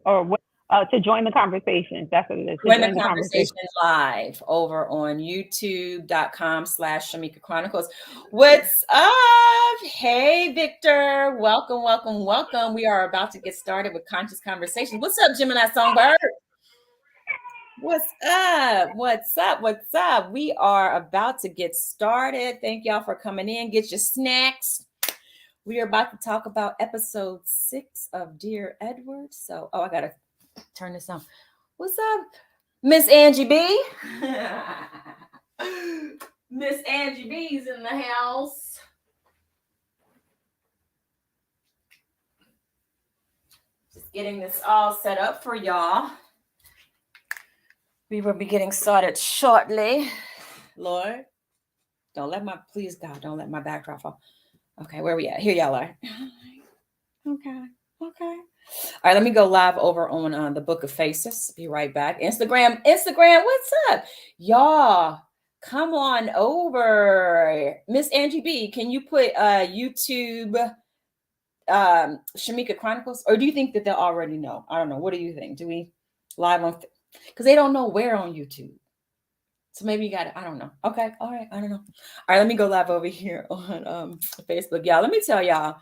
or what? To join the conversations. That's what it is. To Join the join the conversation. conversation live over on youtube.com/Shamika Chronicles. What's up? Hey, Victor. Welcome, welcome, welcome. We are about to get started with Conscious Conversations. What's up, Gemini Songbird? What's up? What's up? What's up? We are about to get started. Thank y'all for coming in. Get your snacks. We are about to talk about episode 6 of Dear Edward. So, I got to turn this on. What's up, Miss Angie B? Miss Angie B's in the house. Just getting this all set up for y'all. We will be getting started shortly. Lord, please God, don't let my backdrop fall. Okay, where we at? Here y'all are. Okay. All right, let me go live over on the Book of Faces. Be right back. Instagram, what's up? Y'all, come on over. Miss Angie B, can you put YouTube Shamika Chronicles? Or do you think that they'll already know? I don't know. What do you think? Do we live on? Because they don't know where on YouTube. So maybe you got it. I don't know. Okay. All right. I don't know. All right. Let me go live over here on Facebook. Y'all, let me tell y'all,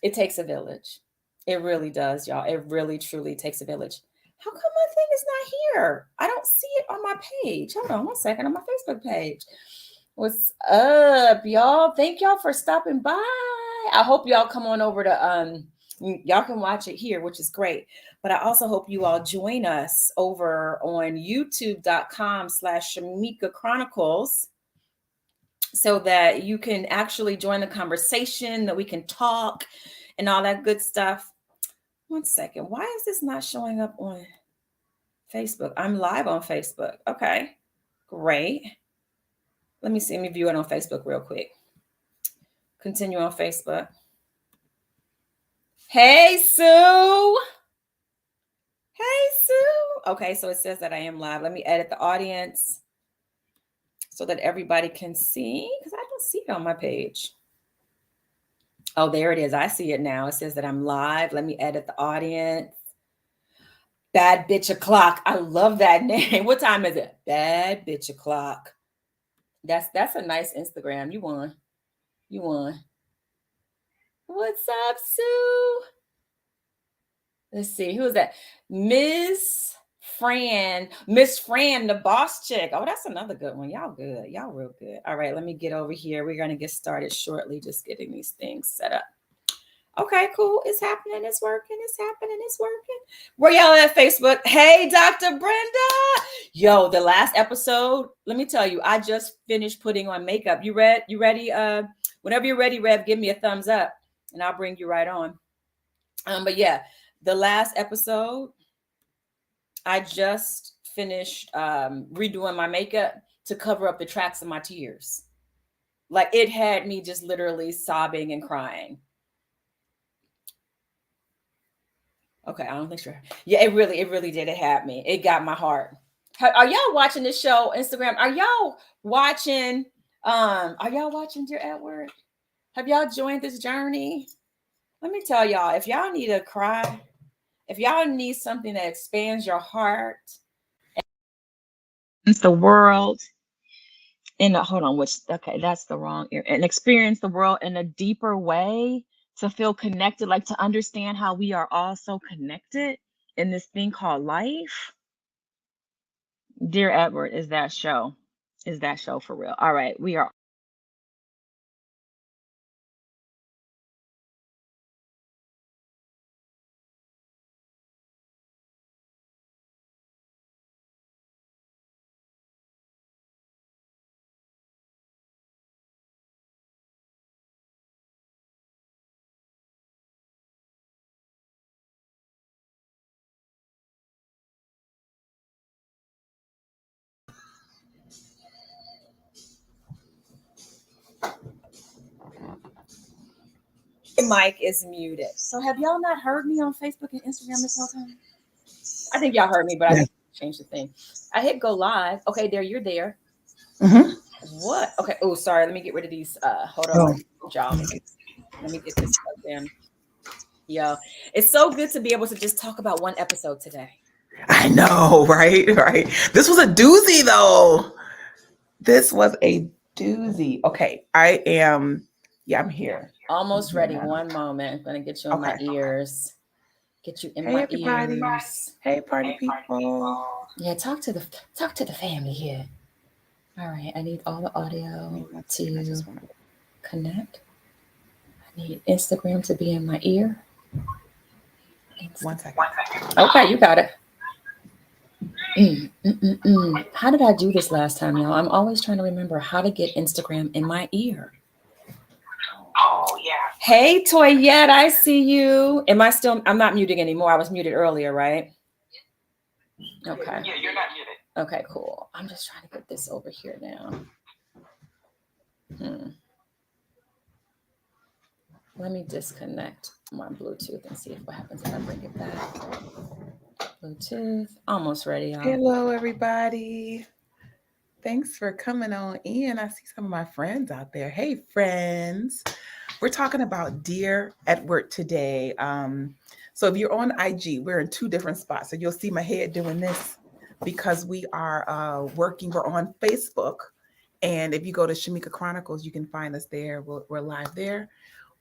it takes a village. It really does, y'all. It really, truly takes a village. How come my thing is not here? I don't see it on my page. Hold on one second on my Facebook page. What's up, y'all? Thank y'all for stopping by. I hope y'all come on over to y'all can watch it here, which is great. But I also hope you all join us over on youtube.com/Shamika Chronicles so that you can actually join the conversation, that we can talk and all that good stuff. One second. Why is this not showing up on Facebook? I'm live on Facebook. Okay, great. Let me see. Let me view it on Facebook real quick. Continue on Facebook. Hey, Sue. Hey, Sue. Okay, so it says that I am live. Let me edit the audience so that everybody can see, because I don't see it on my page. Oh, there it is. I see it now. It says that I'm live. Let me edit the audience. Bad Bitch O'Clock. I love that name. What time is it? Bad Bitch O'Clock. That's a nice Instagram. You won. What's up, Sue? Let's see. Who is that? Miss Fran, the boss chick. Oh, that's another good one. Y'all good. Y'all real good. All right, let me get over here. We're going to get started shortly, just getting these things set up. Okay, cool. It's happening. It's working. It's happening. It's working. Where y'all at Facebook? Hey, Dr. Brenda. Yo, the last episode, let me tell you, I just finished putting on makeup. You ready? Whenever you're ready, Rev, give me a thumbs up and I'll bring you right on. But yeah, the last episode, I just finished redoing my makeup to cover up the tracks of my tears. Like, it had me just literally sobbing and crying. Okay, I don't think so. Yeah, it really did. It had me. It got my heart. Are y'all watching this show? Instagram? Are y'all watching Dear Edward? Have y'all joined this journey? Let me tell y'all, if y'all need to cry, if y'all need something that expands your heart, it's the world that's the wrong ear, and experience the world in a deeper way, to feel connected, like to understand how we are all so connected in this thing called life. Dear Edward is that show for real. All right, we are mic is muted. So have y'all not heard me on Facebook and Instagram this whole time? I think y'all heard me, but I think I changed the thing. I hit go live. Okay, you're there. Mm-hmm. What? Okay. Oh, sorry. Let me get rid of these. Hold on, y'all. Let me get this plugged in. Yo, it's so good to be able to just talk about one episode today. I know, right? Right. This was a doozy, though. This was a doozy. Okay, I am. Yeah, I'm here. Almost I'm here ready. now. One moment. I'm gonna get you in my Okay. ears. Get you in Hey, my everybody. ears. Hey, party people. Yeah, talk to the family here. All right, I need all the audio Give me 1 second. I to just want to. connect. I need Instagram to be in my ear. 1 second. Okay, you got it. How did I do this last time, y'all? I'm always trying to remember how to get Instagram in my ear. Oh, yeah. Hey, Toyette, I see you. Am I still? I'm not muting anymore. I was muted earlier, right? Okay. Yeah, you're not muted. Okay, cool. I'm just trying to get this over here now. Let me disconnect my Bluetooth and see what happens if I bring it back. Bluetooth, almost ready, y'all. Hello, everybody. Thanks for coming on in. I see some of my friends out there. Hey, friends. We're talking about Dear Edward today. So if you're on IG, we're in 2 different spots. So you'll see my head doing this because we are working. We're on Facebook. And if you go to Shamika Chronicles, you can find us there. We're live there.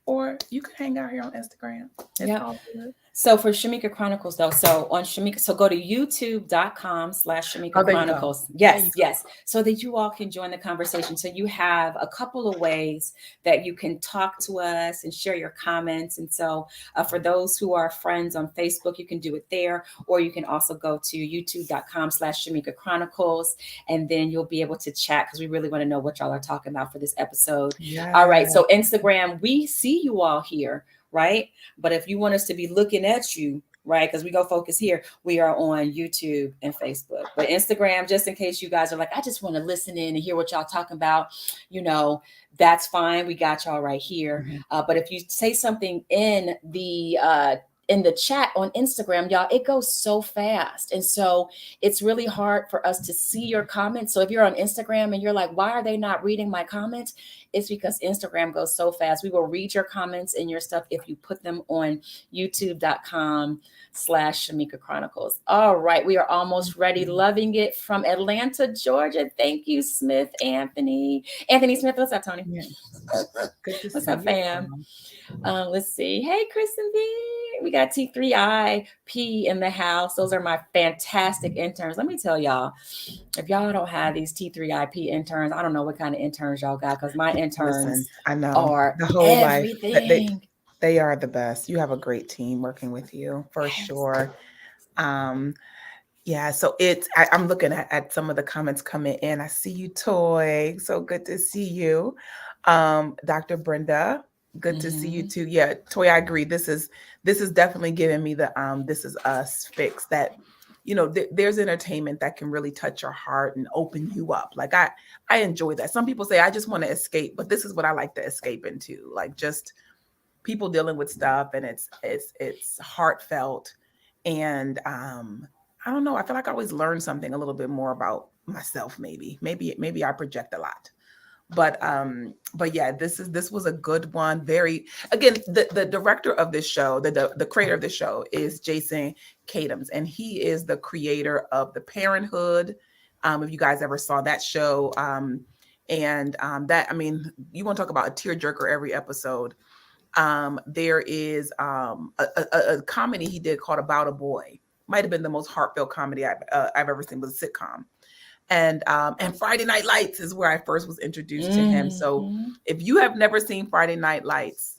Or you can hang out here on Instagram. It's all good. So for Shamika Chronicles, though, so on Shamika, so go to youtube.com/Shamika Chronicles. Yes. So that you all can join the conversation. So you have a couple of ways that you can talk to us and share your comments. And so for those who are friends on Facebook, you can do it there, or you can also go to youtube.com/Shamika Chronicles, and then you'll be able to chat because we really want to know what y'all are talking about for this episode. Yeah. All right. So Instagram, we see you all here. Right. But if you want us to be looking at you, right, because we go focus here, we are on YouTube and Facebook. But Instagram, just in case you guys are like, I just want to listen in and hear what y'all talking about, that's fine. We got y'all right here. But if you say something in the chat on Instagram, y'all, it goes so fast. And so it's really hard for us to see your comments. So if you're on Instagram and you're like, why are they not reading my comments? It's because Instagram goes so fast. We will read your comments and your stuff if you put them on youtube.com/Shamika Chronicles. All right. We are almost ready. Loving it from Atlanta, Georgia. Thank you, Smith, Anthony. Anthony Smith, what's up, Tony? Yeah. Good to what's see up, you. fam? Let's see. Hey, Kristen B. We got T3IP in the house. Those are my fantastic interns. Let me tell y'all, if y'all don't have these T3IP interns, I don't know what kind of interns y'all got, because my interns I know are the whole everything. Life. They are the best. You have a great team working with you for sure. Yeah, so I'm looking at some of the comments coming in. I see you, Toy. So good to see you. Dr. Brenda, good to see you too. Yeah, Toy, I agree. This is definitely giving me the this is us fix that, there's entertainment that can really touch your heart and open you up. Like I enjoy that. Some people say I just want to escape, but this is what I like to escape into. Like just people dealing with stuff, and it's heartfelt. And I don't know. I feel like I always learn something a little bit more about myself. Maybe I project a lot, but yeah, this was a good one. Very, again, the director of this show, the creator of this show is Jason Katims, and he is the creator of The Parenthood. If you guys ever saw that show, that, I mean, you want to talk about a tearjerker every episode. There is a comedy he did called About a Boy. Might have been the most heartfelt comedy I've ever seen. Was a sitcom. And Friday Night Lights is where I first was introduced to him. So if you have never seen Friday Night Lights,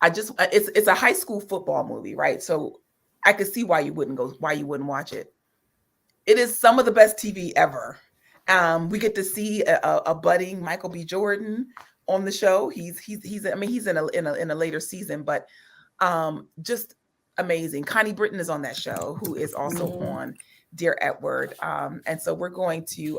it's a high school football movie, right? So I could see why you wouldn't watch it. It is some of the best TV ever. We get to see a budding Michael B. Jordan on the show. He's I mean, he's in a later season, but just amazing. Connie Britton is on that show, who is also on Dear Edward. And so we're going to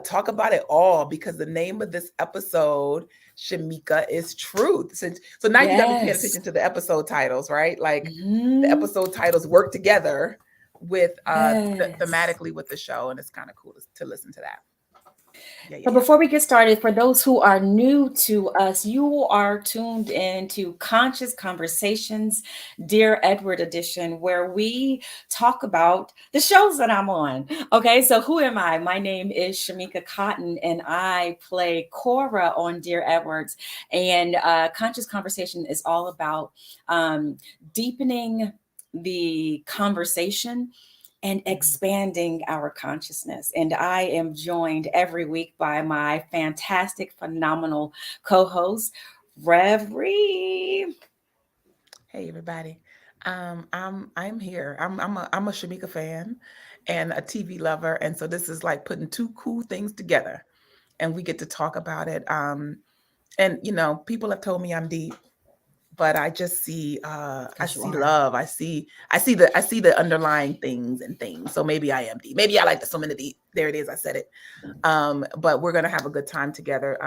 talk about it all, because the name of this episode, Shamika, is Truth. So now you got me paying attention to the episode titles, right? Like the episode titles work together with thematically with the show, and it's kind of cool to listen to that. So before we get started, for those who are new to us, you are tuned in to Conscious Conversations, Dear Edward edition, where we talk about the shows that I'm on. Okay, so who am I? My name is Shamika Cotton, and I play Cora on Dear Edwards. And Conscious Conversation is all about deepening the conversation and expanding our consciousness. And I am joined every week by my fantastic, phenomenal co-host, Rev Ree. Hey everybody. I'm here. I'm a Shamika fan and a TV lover. And so this is like putting two cool things together and we get to talk about it. And people have told me I'm deep, but I just see I see love. I see the underlying things and things. So maybe I am deep. Maybe I like to swim in the deep. There it is. I said it. But we're gonna have a good time together.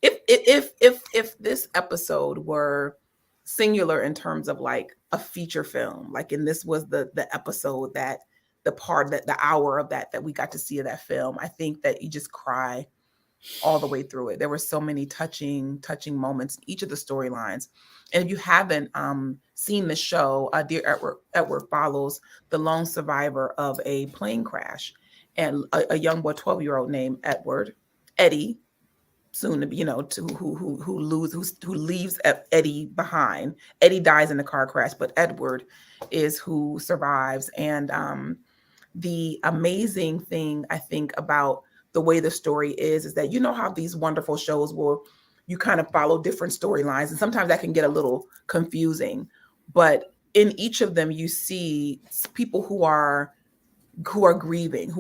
If this episode were singular in terms of like a feature film, like, and this was the episode that the hour of that we got to see of that film, I think that you just cry all the way through it. There were so many touching moments in each of the storylines. And if you haven't seen the show, Dear Edward follows the lone survivor of a plane crash, and a young boy, 12-year-old named Eddie, soon to be, who leaves Eddie behind. Eddie dies in the car crash, but Edward is who survives. And the amazing thing I think about the way the story is that how these wonderful shows will, you kind of follow different storylines, and sometimes that can get a little confusing. But in each of them, you see people who are grieving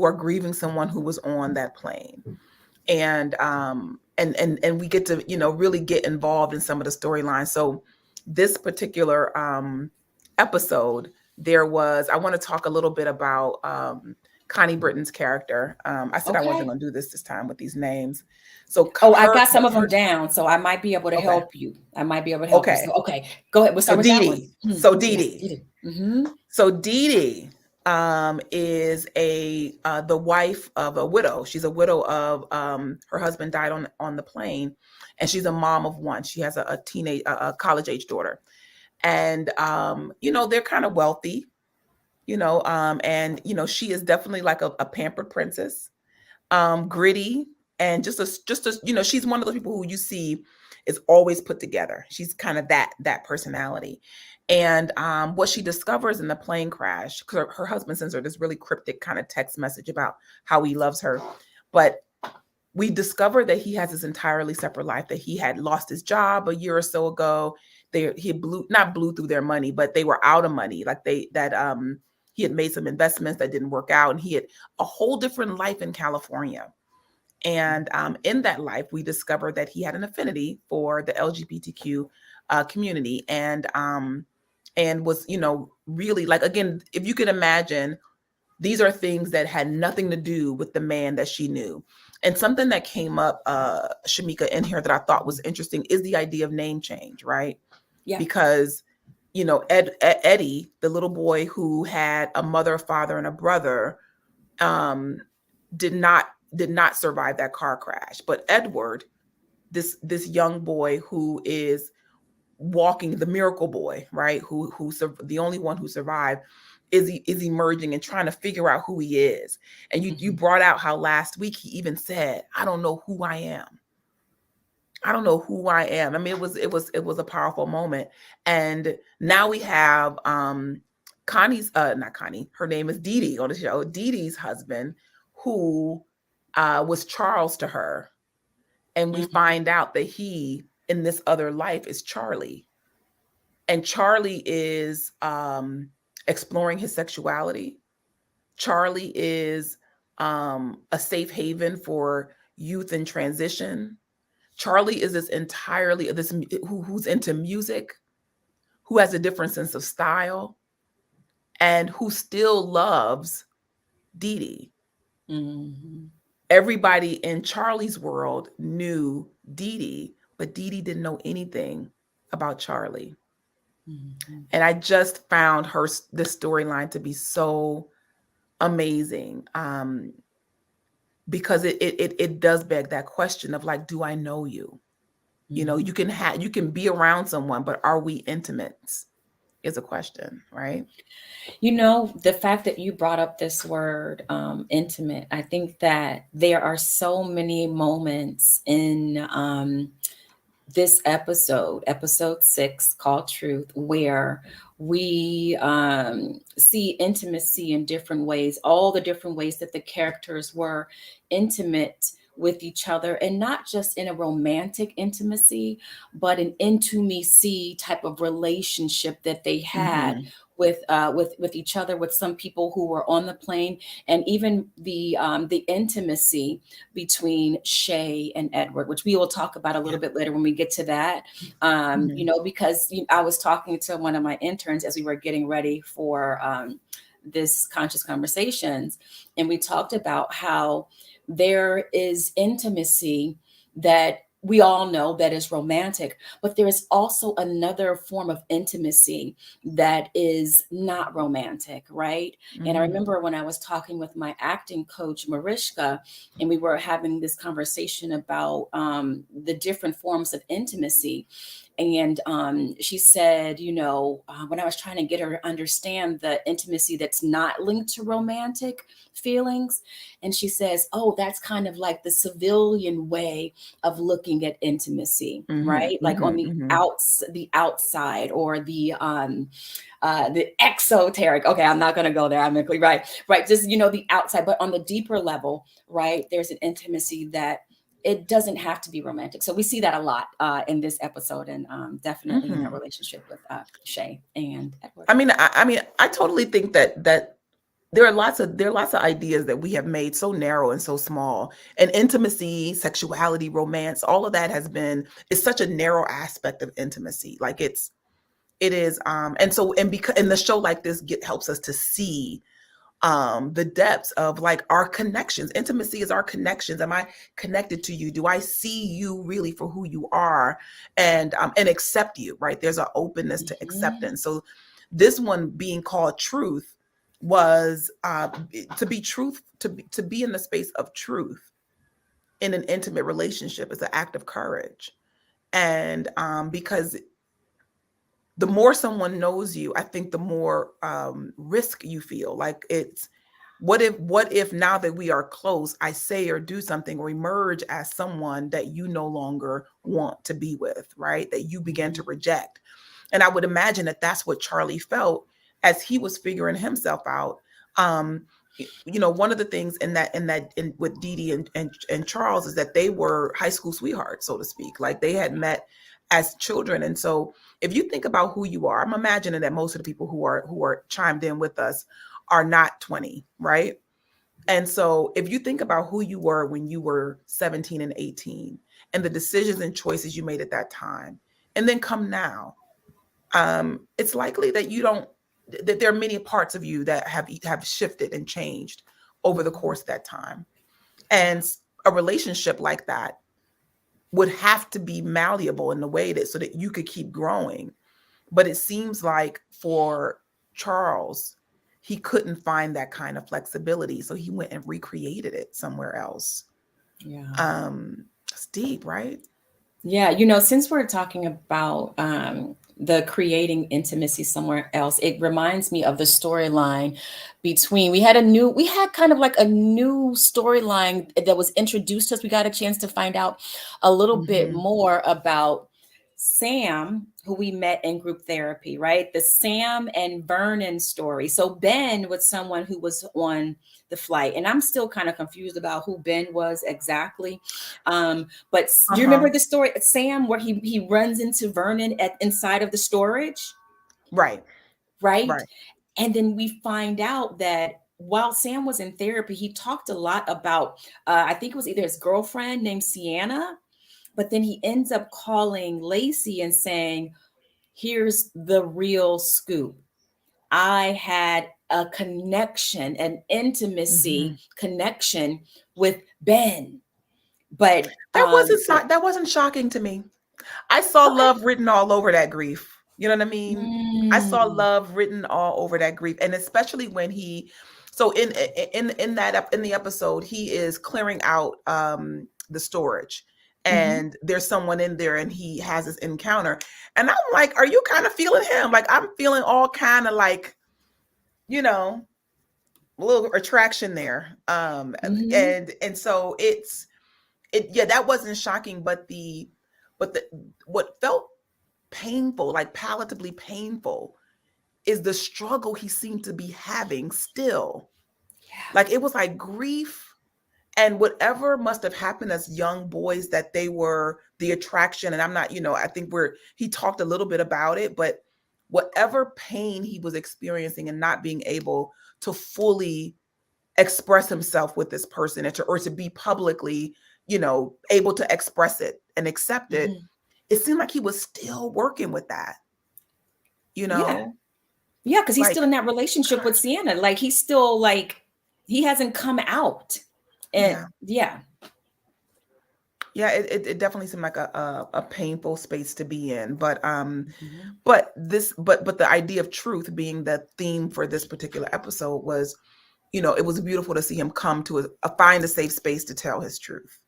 someone who was on that plane, and we get to really get involved in some of the storylines. So this particular episode, I want to talk a little bit about Connie Britton's character. I said I wasn't going to do this time with these names. So I got some of them down, so I might be able to help you. Okay. So, okay, go ahead. We'll start with that one. So Dee Dee. Yes, mm-hmm. So Dee Dee is the wife of a widow. She's a widow of her husband died on the plane, and she's a mom of one. She has a college age daughter, and they're kind of wealthy, and she is definitely like a pampered princess, gritty, and just a she's one of those people who you see is always put together. She's kind of that personality. And what she discovers in the plane crash, because her husband sends her this really cryptic kind of text message about how he loves her, but we discovered that he has this entirely separate life, that he had lost his job a year or so ago. He not blew through their money, but they were out of money. Like he had made some investments that didn't work out, and he had a whole different life in California. And in that life, we discovered that he had an affinity for the LGBTQ community, and was, really, like, again, if you can imagine, these are things that had nothing to do with the man that she knew. And something that came up, Shamika, in here that I thought was interesting is the idea of name change, right? Yeah. Because, Eddie, the little boy who had a mother, father, and a brother, did not survive that car crash. But Edward, this young boy who is walking, the miracle boy, right? Who the only one who survived, is emerging and trying to figure out who he is. And you brought out how last week he even said, "I don't know who I am. I don't know who I am." I mean, it was a powerful moment. And now we have Connie's not Connie, her name is Dee Dee on the show. Dee Dee's husband, who was Charles to her. And we find out that he, in this other life, is Charlie. And Charlie is exploring his sexuality. Charlie is a safe haven for youth in transition. Charlie is who's into music, who has a different sense of style, and who still loves Dee Dee. Mm-hmm. Everybody in Charlie's world knew Dee Dee, but Dee Dee didn't know anything about Charlie. Mm-hmm. And I just found this storyline to be so amazing. because it does beg that question of like, do I know you? You know, you can be around someone, but are we intimates is a question, right? You know, the fact that you brought up this word, intimate, I think that there are so many moments in this episode 6, called Truth, where we see intimacy in different ways, all the different ways that the characters were intimate with each other, and not just in a romantic intimacy, but an intimacy type of relationship that they had Mm-hmm. with each other, with some people who were on the plane, and even the intimacy between Shay and Edward, which we will talk about a Yeah. little bit later when we get to that. Mm-hmm. You know, because I was talking to one of my interns as we were getting ready for this conscious conversations, and we talked about how there is intimacy that we all know that is romantic, but there is also another form of intimacy that is not romantic, right? And I Mm-hmm. remember when I was talking with my acting coach, Mariska, and we were having this conversation about the different forms of intimacy. And she said, you know, when I was trying to get her to understand the intimacy that's not linked to romantic feelings, and she says, oh, that's kind of like the civilian way of looking at intimacy, Mm-hmm. right? Like on Mm-hmm. Mm-hmm. the outside, or the exoteric. Okay, I'm not going to go there. I'm right. Just, you know, the outside, but on the deeper level, right? There's an intimacy that it doesn't have to be romantic. So we see that a lot in this episode, and definitely in her Mm-hmm. relationship with Shay and Edward. I mean, I totally think that there are lots of ideas that we have made so narrow and so small. And intimacy, sexuality, romance, all of that is such a narrow aspect of intimacy. Like it is, and because and the show like this helps us to see the depths of like our connections. Intimacy is our connections. Am I connected to you? Do I see you really for who you are, and accept you, right? There's an openness to Mhm. acceptance. So this one being called Truth was to be truth, to be in the space of truth in an intimate relationship is an act of courage. And because the more someone knows you, I think the more risk you feel. Like it's what if now that we are close, I say or do something or emerge as someone that you no longer want to be with, right? That you begin to Mhm. reject. And I would imagine that that's what Charlie felt as he was figuring himself out. Um, one of the things in with Dee Dee and Charles is that they were high school sweethearts, so to speak. Like they had met as children. And so if you think about who you are, I'm imagining that most of the people who are chimed in with us are not 20, right? And so if you think about who you were when you were 17 and 18 and the decisions and choices you made at that time, and then come now, it's likely that that there are many parts of you that have shifted and changed over the Mhm. course of that time. Yeah. And a relationship like that would have to be malleable in the way that so that you could keep growing. But it seems like for Charles, he couldn't find that kind of flexibility. So he went and recreated it somewhere else. Yeah. It's deep, right? Yeah, you know, since we're talking about the creating intimacy somewhere else, it reminds me of the storyline between we had kind of like a new storyline that was introduced to us. We got a chance to find out a little bit Mm-hmm. more about Sam, who we met in group therapy, right? The Sam and Vernon story. So Ben was someone who was on the flight, and I'm still kind of confused about who Ben was exactly. But do you remember Uh-huh. the story, Sam, where he runs into Vernon at inside of the storage, Right. right? Right. And then we find out that while Sam was in therapy, he talked a lot about I think it was either his girlfriend named Sienna, but then he ends up calling Lacey and saying, "Here's the real scoop. I had a connection, an Mm-hmm. intimacy connection with Ben." But That wasn't shocking to me. I saw okay. love written all over that grief. You know what I mean? I saw love written all over that grief, and especially when he, so in the episode, he is clearing out the storage, and there's someone in there, and he has this encounter, and I'm like, are you kind of feeling him? Like I'm feeling all kind of like, you know, a little attraction there, and so yeah, that wasn't shocking, but the what felt painful, like palatably painful, is the struggle he seemed to be having still. Yeah. Like it was like grief and whatever must have happened as young boys, that they were the attraction. And I'm not, I think he talked a little bit about it, but whatever pain he was experiencing and not being able to fully express himself with this person, or to be publicly, able to express it and accept it, it seemed like he was still working with that, Yeah. Yeah, because he's like, still in that relationship with Sienna. Like he's still like, he hasn't come out. And yeah, it definitely seemed like a painful space to be in. But but the idea of truth being the theme for this particular episode was, it was beautiful to see him come to find a safe space to tell his truth.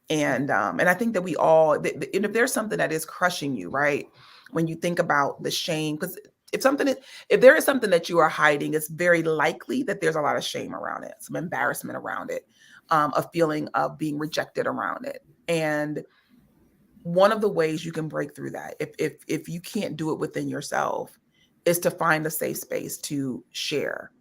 And I think that we all, and if there's something that is crushing you, right, when you think about the shame, because if there is something that you are hiding, it's very likely that there's a lot of shame around it, some embarrassment around it, a feeling of being rejected around it. And one of the ways you can break through that, if you can't do it within yourself, is to find a safe space to share.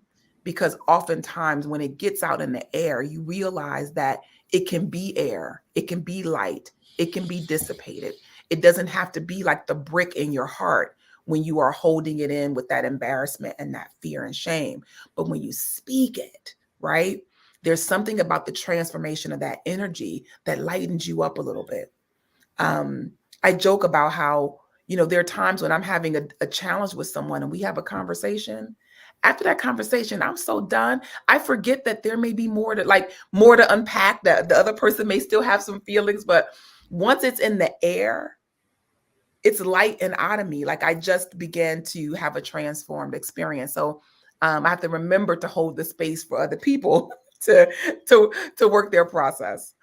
Because oftentimes when it gets out in the air, you realize that it can be air, it can be light, it can be dissipated. It doesn't have to be like the brick in your heart when you are holding it in with that embarrassment and that fear and shame. But when you speak it, right, there's something about the transformation of that energy that lightens you up a little bit. I joke about how, there are times when I'm having a challenge with someone and we have a conversation. After that conversation, I'm so done. I forget that there may be more to unpack, that the other person may still have some feelings, but once it's in the air, it's light and out of me. Like I just began to have a transformed experience. So I have to remember to hold the space for other people to work their process.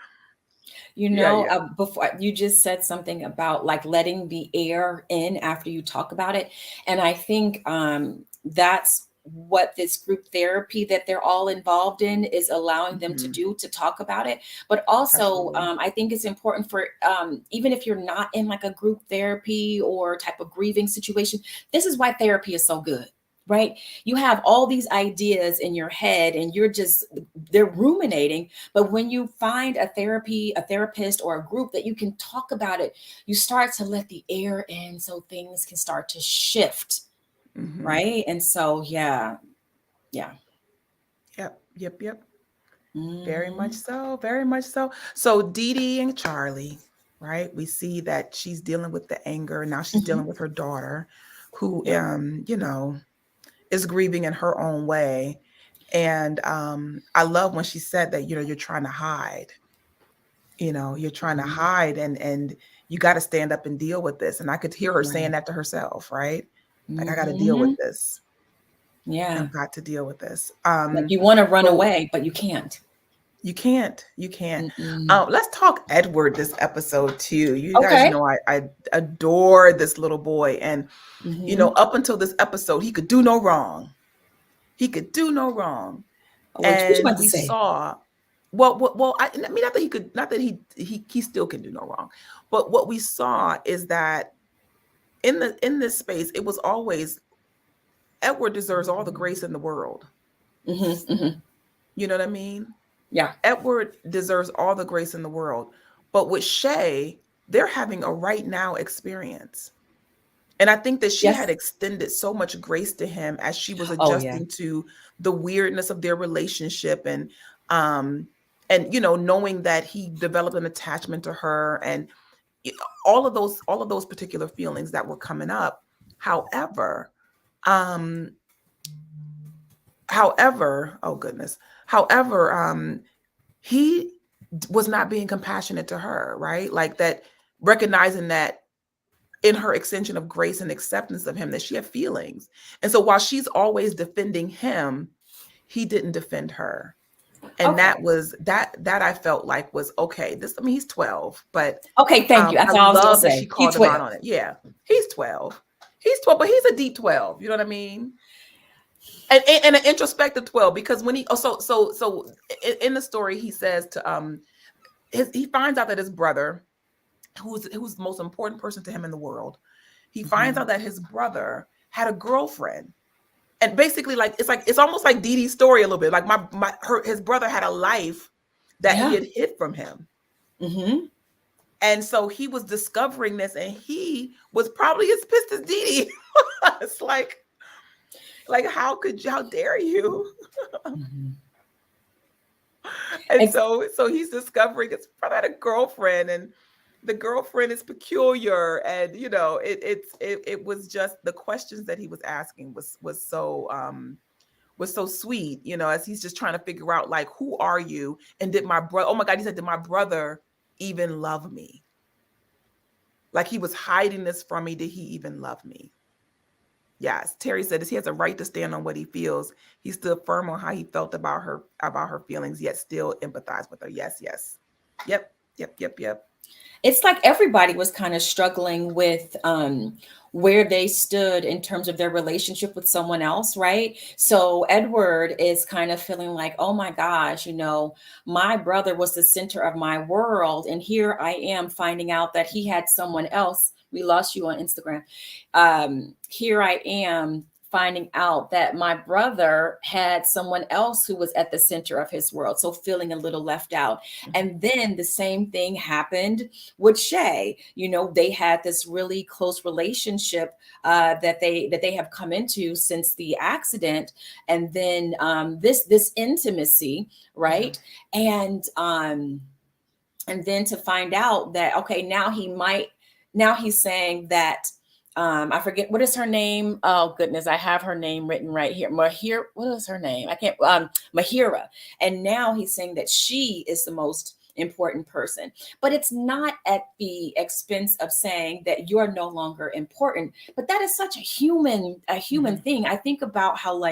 Before you just said something about like letting the air in after you talk about it. And I think that's what this group therapy that they're all involved in is allowing them to do, to talk about it. But also, I think it's important for, even if you're not in like a group therapy or type of grieving situation, this is why therapy is so good. Right? You have all these ideas in your head and they're ruminating. But when you find a therapist or a group that you can talk about it, you start to let the air in so things can start to shift. Right? And so, yeah. Yep. Very much so. Very much so. So Dee Dee and Charlie, right? We see that she's dealing with the anger. Now she's dealing with her daughter who, is grieving in her own way. And I love when she said that, you're trying to hide, you're trying to hide and you got to stand up and deal with this. And I could hear her saying that to herself, right? Like, I got to deal with this. Yeah. I've got to deal with this. Like you want to run away, but you can't. You can't. Let's talk Edward this episode too. You guys know I adore this little boy. And, up until this episode, he could do no wrong. And we saw, I mean, not that he still can do no wrong. But what we saw is that in this space, it was always, Edward deserves all the grace in the world. You know what I mean? Yeah. Edward deserves all the grace in the world. But with Shay, they're having a right now experience. And I think that she had extended so much grace to him as she was adjusting to the weirdness of their relationship and knowing that he developed an attachment to her and all of those particular feelings that were coming up. However, he was not being compassionate to her, right? Like that, recognizing that in her extension of grace and acceptance of him, that she had feelings. And so while she's always defending him, he didn't defend her. And Okay. that I felt like was okay. He's 12, but Okay, thank you. That's I all I was gonna love that say. she He's called him 12. out on it. Yeah, he's 12. He's 12, but he's a deep 12. You know what I mean? And an introspective 12, because when he in the story, he says to he finds out that his brother, who's the most important person to him in the world, he finds out that his brother had a girlfriend. And basically, it's almost like Dee Dee's story a little bit. Like his brother had a life that he had hid from him. Mm-hmm. And so he was discovering this, and he was probably as pissed as Dee Dee. It's like how dare you? Mm-hmm. And so he's discovering his brother had a girlfriend, and the girlfriend is peculiar, and it was just the questions that he was asking was so sweet, as he's just trying to figure out, like, who are you? And did my brother, oh my God, he said, did my brother even love me? Like, he was hiding this from me. Did he even love me? Yes. Terry said he has a right to stand on what he feels. He stood firm on how he felt about her feelings, yet still empathize with her. Yes. Yep. It's like everybody was kind of struggling with where they stood in terms of their relationship with someone else, right? So Edward is kind of feeling like, oh my gosh, my brother was the center of my world, and here I am finding out that he had someone else. We lost you on Instagram. Here I am finding out that my brother had someone else who was at the center of his world. So feeling a little left out. And then the same thing happened with Shay. They had this really close relationship that they have come into since the accident. And then this intimacy, right? And then to find out that, okay, now he's saying that, I forget, what is her name? Oh goodness, I have her name written right here. Mahir, what is her name? I can't, Mahira. And now he's saying that she is the most important person, but it's not at the expense of saying that you're no longer important. But that is such a human thing. I think about how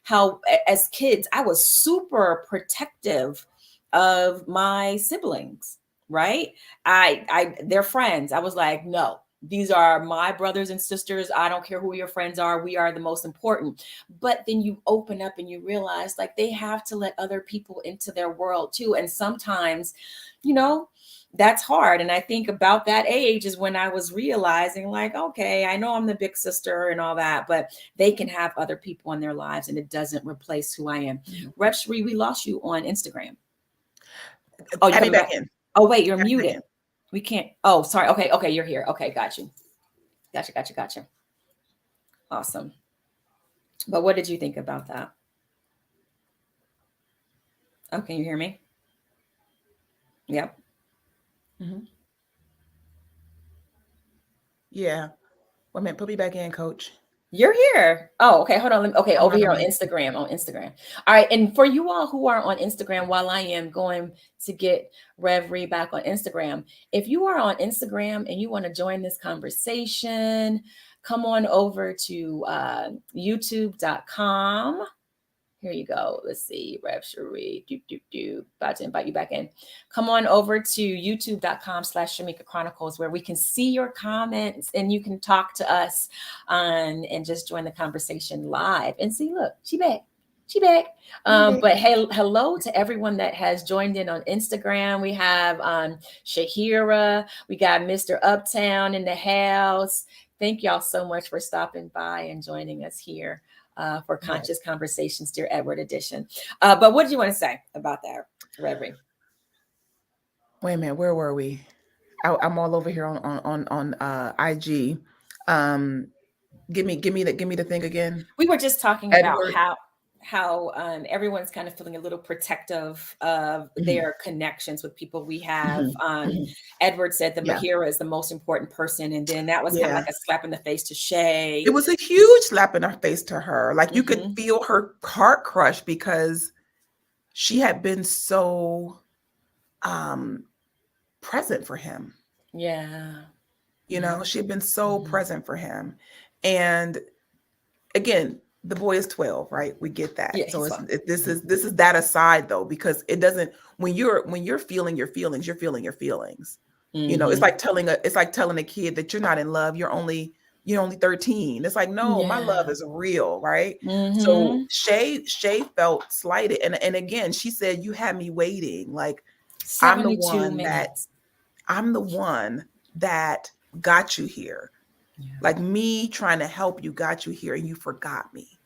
how as kids, I was super protective of my siblings, right? They're friends. I was like, no, these are my brothers and sisters. I don't care who your friends are. We are the most important. But then you open up and you realize, like, they have to let other people into their world too. And sometimes, that's hard. And I think about that age is when I was realizing, like, okay, I know I'm the big sister and all that, but they can have other people in their lives and it doesn't replace who I am. Rev Sheree, we lost you on Instagram. Oh, you're coming back in. Oh, wait, you're muted. We can't. Oh, sorry. Okay, you're here. Okay, got you. Gotcha. Awesome. But what did you think about that? Oh, can you hear me? Yep. Mm-hmm. Yeah. Well, man, put me back in, Coach. You're here. Oh, okay. Hold on. Okay, over here on Instagram. All right. And for you all who are on Instagram, while I am going to get Reverie back on Instagram, if you are on Instagram and you want to join this conversation, come on over to youtube.com. Here you go. Let's see. Rev Sheree. About to invite you back in. Come on over to youtube.com/Shamika Chronicles, where we can see your comments and you can talk to us and just join the conversation live. And see, look, she back. But hey, hello to everyone that has joined in on Instagram. We have Shahira. We got Mr. Uptown in the house. Thank y'all so much for stopping by and joining us here. For Conscious Conversations, Dear Edward edition. But what did you want to say about that, Reverie? Wait a minute, where were we? I'm all over here on IG. Give me the thing again. We were just talking Edward. About how everyone's kind of feeling a little protective of their connections with people. We have Edward said that Mahira is the most important person, and then that was kind of like a slap in the face to Shay. It was a huge slap in her face to her. Like, you could feel her heart crush because she had been so present for him. Yeah. You know, she had been so present for him. And again, the boy is 12, right? We get that. Yeah, So he's fine. this is that aside though, because it doesn't, when you're feeling your feelings, you're feeling your feelings. You know, it's like telling a kid that you're not in love. You're only 13. It's like, no, my love Yeah. is real, right? So Shay felt slighted. And again, she said, you had me waiting. Like, I'm the 72 one that minutes. I'm the one that got you here. Yeah. Like, me trying to help you got you here, and you forgot me,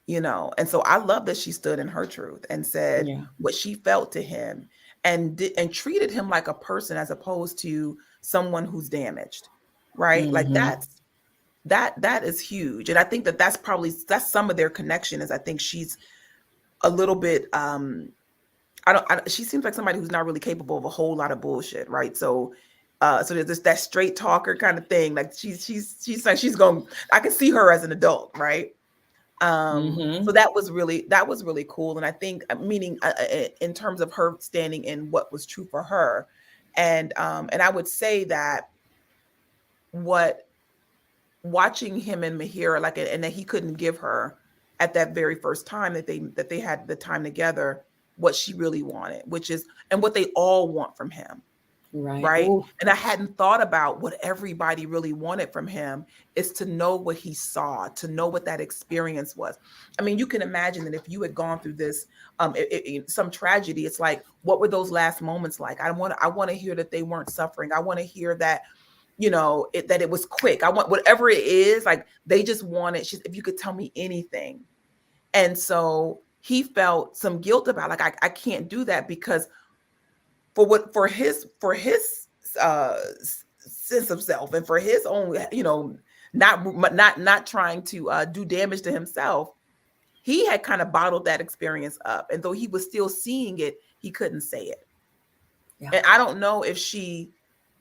you know? And so I love that she stood in her truth and said Yeah. what she felt to him, and treated him like a person as opposed to someone who's damaged, right? Like, that is huge. And I think that's some of their connection. Is I think she's a little bit she seems like somebody who's not really capable of a whole lot of bullshit, right? So so there's this, that straight talker kind of thing. Like, she's like, I can see her as an adult, right? So that was really cool. And I think, meaning in terms of her standing in what was true for her. And I would say that watching him and Mahira, like, and that he couldn't give her at that very first time that they had the time together, what she really wanted, which is, and what they all want from him. Right. Ooh. And I hadn't thought about what everybody really wanted from him, is to know what he saw, to know what that experience was. I mean, you can imagine that if you had gone through this, some tragedy, it's like, what were those last moments like? I want to hear that they weren't suffering. I want to hear that, you know, that it was quick. I want whatever it is, like, they just wanted, if you could tell me anything. And so he felt some guilt about, like, I can't do that, because for his sense of self, and for his own, you know, not trying to do damage to himself, he had kind of bottled that experience up, and though he was still seeing it, he couldn't say it. Yeah. And I don't know if she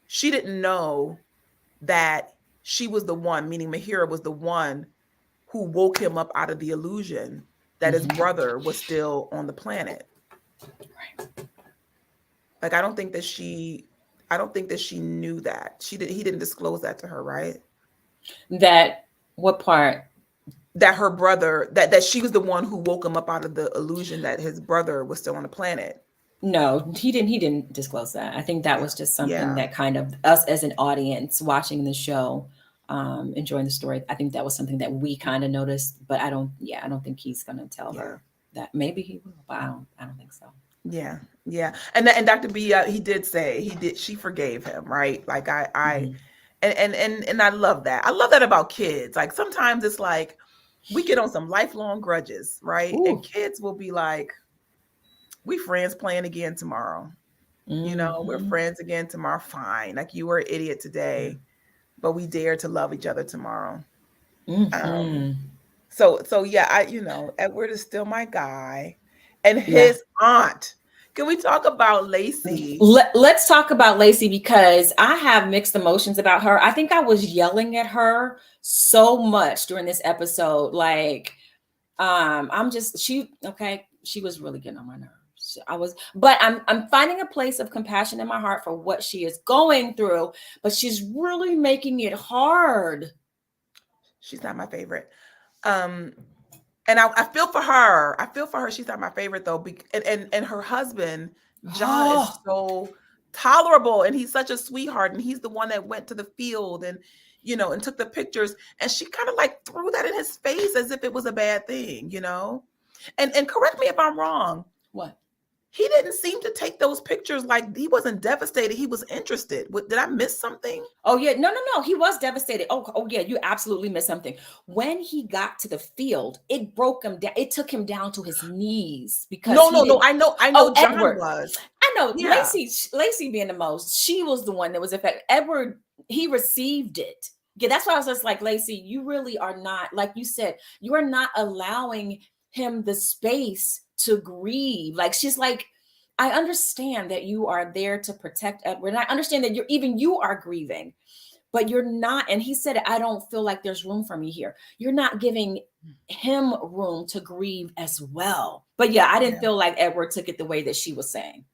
didn't know that she was the one, meaning Mahira was the one who woke him up out of the illusion that his brother was still on the planet. Right. Like, I don't think that she knew that. He didn't disclose that to her, right? That, what part? That her brother, that she was the one who woke him up out of the illusion that his brother was still on the planet. No, he didn't disclose that. I think that was just something that kind of, us as an audience watching the show, enjoying the story, I think that was something that we kind of noticed, but I don't think he's gonna tell her that. Maybe he will, but I don't think so. Yeah. And Dr. B, he did say she forgave him, right? Like, and I love that. I love that about kids. Like, sometimes it's like we get on some lifelong grudges, right? Ooh. And kids will be like, we friends playing again tomorrow. You know, we're friends again tomorrow. Fine. Like, you were an idiot today, but we dare to love each other tomorrow. So yeah, you know, Edward is still my guy. And his aunt. Can we talk about Lacey? Let's talk about Lacey, because I have mixed emotions about her. I think I was yelling at her so much during this episode. Like, she was really getting on my nerves. But I'm finding a place of compassion in my heart for what she is going through, but she's really making it hard. She's not my favorite. And I feel for her. She's not my favorite though. And her husband, John, is so tolerable, and he's such a sweetheart. And he's the one that went to the field and, you know, and took the pictures. And she kind of like threw that in his face as if it was a bad thing, you know? And correct me if I'm wrong. What? He didn't seem to take those pictures like he wasn't devastated. He was interested. Did I miss something? Oh yeah, no. He was devastated. Oh yeah, you absolutely missed something. When he got to the field, it broke him down. It took him down to his knees because no. I know. John Edward was. I know. Yeah. Lacey being the most. She was the one that was affected. Edward, he received it. Yeah, that's why I was just like, Lacey, you really are not, like you said, you are not allowing him the space to grieve. Like, she's like, I understand that you are there to protect Edward, and I understand that you are grieving, but you're not. And he said, I don't feel like there's room for me here. You're not giving him room to grieve as well. But yeah, I didn't feel like Edward took it the way that she was saying.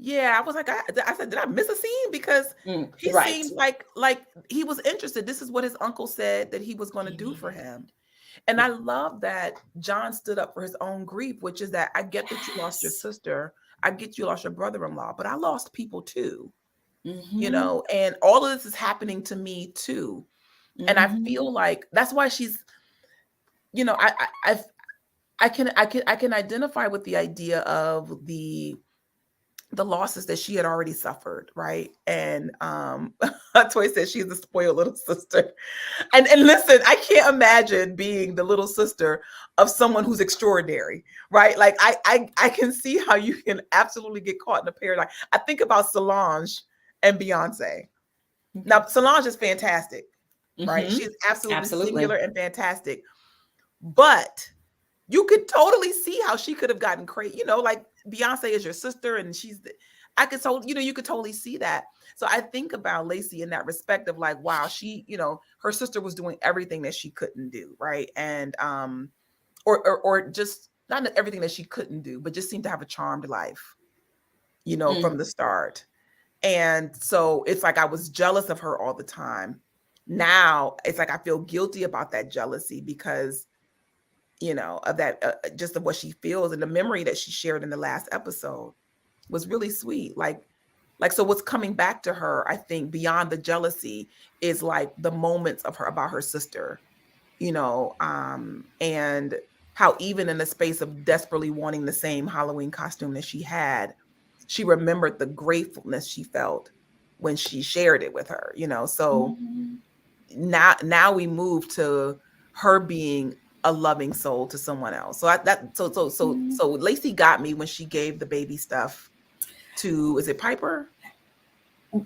Yeah, I was like, I said, did I miss a scene? Because he Right. seemed like he was interested. This is what his uncle said that he was going to do for him. And I love that John stood up for his own grief, which is that I get that you lost your Yes. sister, I get you lost your brother-in-law, but I lost people too, you Mm-hmm. know, and all of this is happening to me too. And I feel like that's why she's, you know, I can identify with the idea of the losses that she had already suffered, right? And Toy says she's the spoiled little sister. And listen, I can't imagine being the little sister of someone who's extraordinary, right? Like I can see how you can absolutely get caught in a paradox. I think about Solange and Beyonce. Now Solange is fantastic, right? She's absolutely singular and fantastic. But you could totally see how she could have gotten crazy. You know, like Beyonce is your sister, and I could totally, you know, you could totally see that. So I think about Lacey in that respect of like, wow, she, you know, her sister was doing everything that she couldn't do, right? And or just not everything that she couldn't do, but just seemed to have a charmed life, you know, from the start. And so it's like I was jealous of her all the time. Now it's like I feel guilty about that jealousy because you know, of that, just of what she feels and the memory that she shared in the last episode was really sweet. So what's coming back to her, I think, beyond the jealousy is like the moments of her about her sister, you know, and how even in the space of desperately wanting the same Halloween costume that she had, she remembered the gratefulness she felt when she shared it with her, you know. So now we move to her being a loving soul to someone else. So Lacey got me when she gave the baby stuff to, is it Piper?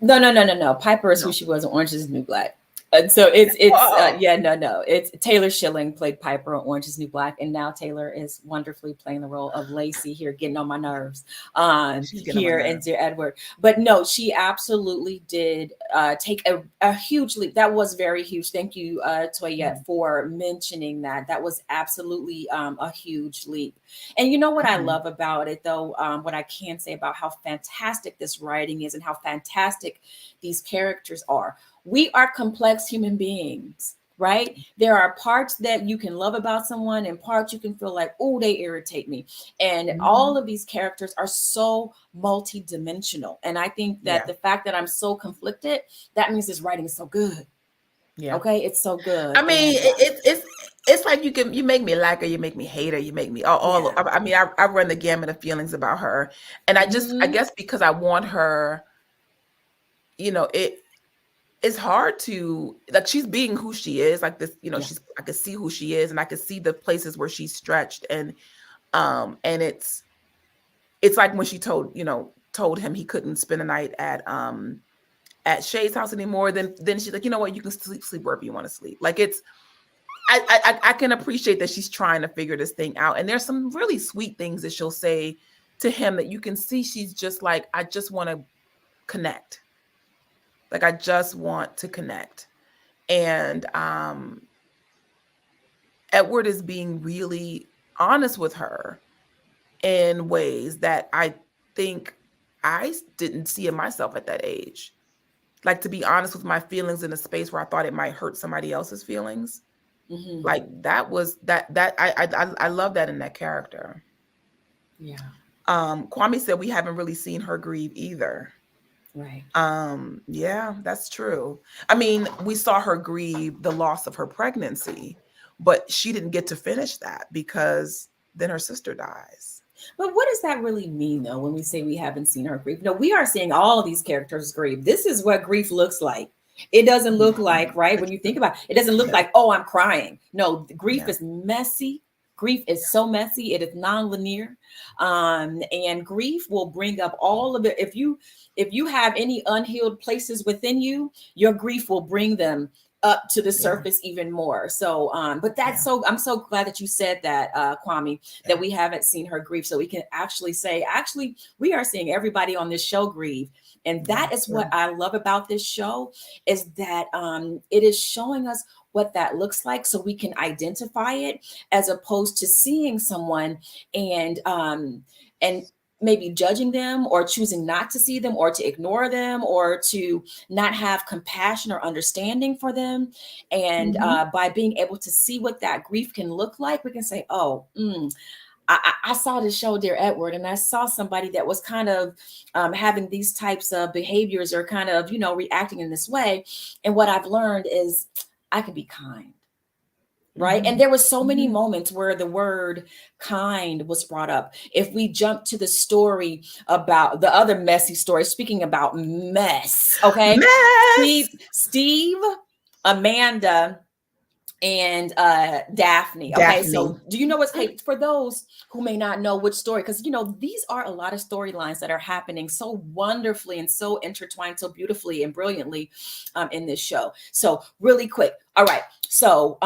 No. Piper is who No. she was in Orange is the New Black. And so it's it's Taylor Schilling played Piper on Orange is the New Black, and now Taylor is wonderfully playing the role of Lacey here, getting on my nerves here in Dear Edward. But no, she absolutely did take a huge leap. That was very huge. Thank you, Toyette, for mentioning that. That was absolutely a huge leap. And you know what I love about it, though, what I can say about how fantastic this writing is and how fantastic these characters are. We are complex human beings, right? There are parts that you can love about someone and parts you can feel like, oh, they irritate me. And all of these characters are so multi-dimensional. And I think that the fact that I'm so conflicted, that means this writing is so good. Yeah. Okay, it's so good. I mean, it's like you make me like her, you make me hate her, you make me all. I mean, I run the gamut of feelings about her, and I guess because I want her, you know, it's hard to, like, she's being who she is, like this, you know, I could see who she is, and I could see the places where she's stretched, and it's like when she told him he couldn't spend a night at Shay's house anymore, then she's like, you know what, you can sleep wherever you want to sleep. Like, it's I can appreciate that she's trying to figure this thing out, and there's some really sweet things that she'll say to him that you can see she's just like, I just want to connect. Like, I just want to connect. And Edward is being really honest with her in ways that I think I didn't see in myself at that age. Like, to be honest with my feelings in a space where I thought it might hurt somebody else's feelings. Like, that was that I love that in that character. Yeah. Kwame said we haven't really seen her grieve either. Right. Yeah, that's true. I mean, we saw her grieve the loss of her pregnancy, but she didn't get to finish that because then her sister dies. But what does that really mean, though, when we say we haven't seen her grieve? No, we are seeing all of these characters grieve. This is what grief looks like. It doesn't look like, right, when you think about it, it doesn't look like, oh, I'm crying. No, grief is messy. Grief is so messy. It is non-linear. And grief will bring up all of it. If you have any unhealed places within you, your grief will bring them up to the surface even more. So, but that's I'm so glad that you said that, Kwame, that we haven't seen her grieve. So we can actually say, we are seeing everybody on this show grieve. And that is what I love about this show, is that it is showing us what that looks like so we can identify it, as opposed to seeing someone and maybe judging them or choosing not to see them or to ignore them or to not have compassion or understanding for them. And by being able to see what that grief can look like, we can say, oh, I saw this show, Dear Edward, and I saw somebody that was kind of having these types of behaviors or kind of, reacting in this way. And what I've learned is I can be kind. Right. And there were so many moments where the word kind was brought up. If we jump to the story about the other messy story, speaking about mess. Okay. Mess. Steve, Amanda, and Daphne. Okay, so do you know what's for those who may not know which story? Because these are a lot of storylines that are happening so wonderfully and so intertwined, so beautifully and brilliantly in this show. So really quick, all right. So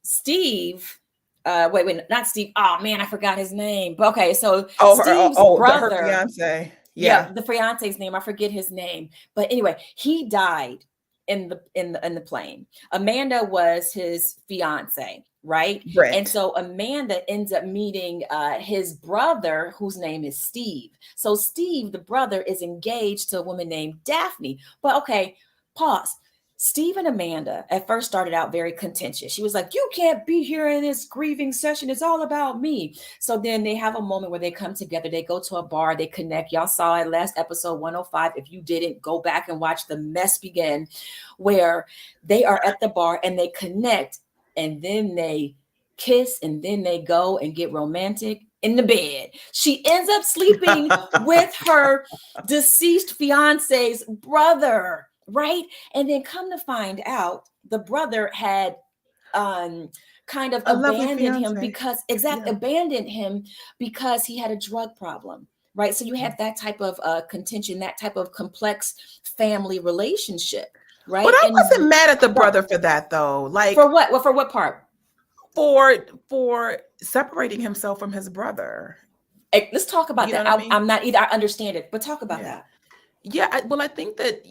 Steve, wait, not Steve. Oh man, I forgot his name. But okay, so Steve's brother, her fiance. Yeah, the fiance's name. I forget his name, but anyway, he died in the plane. Amanda was his fiance, right? Brett. And so Amanda ends up meeting his brother, whose name is Steve. So Steve, the brother, is engaged to a woman named Daphne. But okay, pause. Steve and Amanda at first started out very contentious. She was like, you can't be here in this grieving session. It's all about me. So then they have a moment where they come together. They go to a bar. They connect. Y'all saw it last episode 105. If you didn't, go back and watch The Mess Begin, where they are at the bar and they connect and then they kiss and then they go and get romantic in the bed. She ends up sleeping with her deceased fiance's brother. Right. And then come to find out the brother had kind of abandoned him because abandoned him because he had a drug problem. Right. So you have that type of contention, that type of complex family relationship. Right. But I wasn't mad at the brother for that, though. Like, for what? Well, for what part? For separating himself from his brother. Hey, let's talk about that. I'm not either. I understand it, but talk about that. Yeah, I think that